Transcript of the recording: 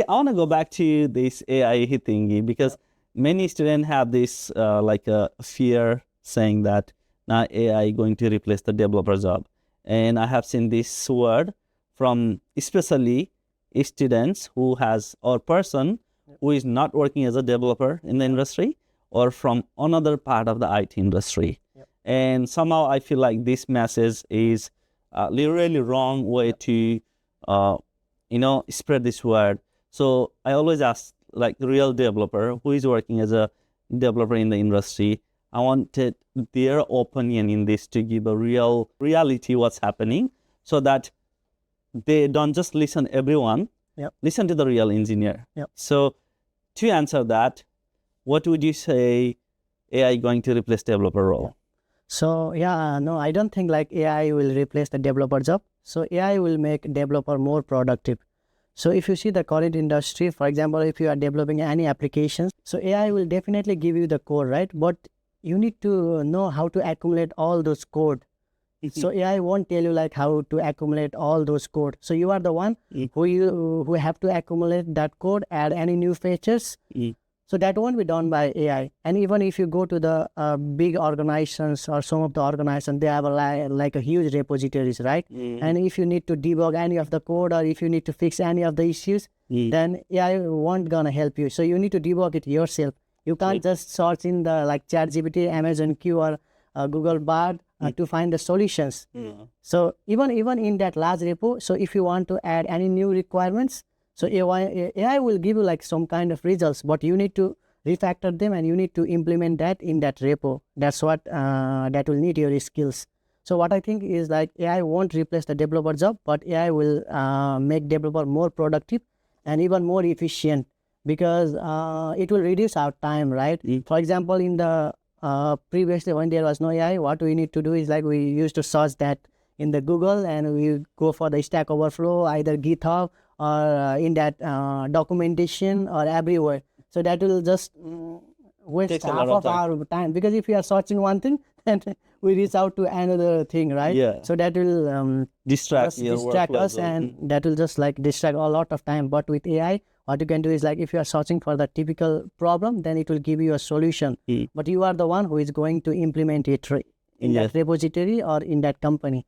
I want to go back to this AI thingy because many students have this like a fear saying that now AI going to replace the developer job. And I have seen this word from especially students who has or person who is not working as a developer in the industry or from another part of the IT industry. And somehow I feel like this message is really wrong way to spread this word. So I always ask like real developer who is working as a developer in the industry. I wanted their opinion in this to give a real reality what's happening so that they don't just listen everyone, listen to the real engineer. So to answer that, what would you say AI going to replace developer role? So no, I don't think like AI will replace the developer job. So AI will make developer more productive. So if you see the current industry, for example, if you are developing any applications, so AI will definitely give you the code, right? But you need to know how to accumulate all those code. So AI won't tell you like how to accumulate all those code. So you are the one who have to accumulate that code, add any new features. So that won't be done by AI. And even if you go to the big organizations or some of the organizations, they have like a huge repositories, right? And if you need to debug any of the code or if you need to fix any of the issues, then AI won't gonna help you. So you need to debug it yourself. You can't just search in the like ChatGPT, Amazon Q or Google Bard to find the solutions. So even in that large repo, so if you want to add any new requirements, so AI will give you like some kind of results, but you need to refactor them and you need to implement that in that repo. That's what that will need your skills. So what I think is like AI won't replace the developer job, but AI will make developer more productive and even more efficient because it will reduce our time, right? For example, in the previously when there was no AI, what we need to do is like we used to search that in the Google and we go for the Stack Overflow, either GitHub or in that documentation or everywhere. So that will just waste half of our time because if we are searching one thing, then we reach out to another thing, right? So that will distract us and that will just like distract a lot of time. But with AI, what you can do is like if you are searching for the typical problem, then it will give you a solution. But you are the one who is going to implement it in that repository or in that company.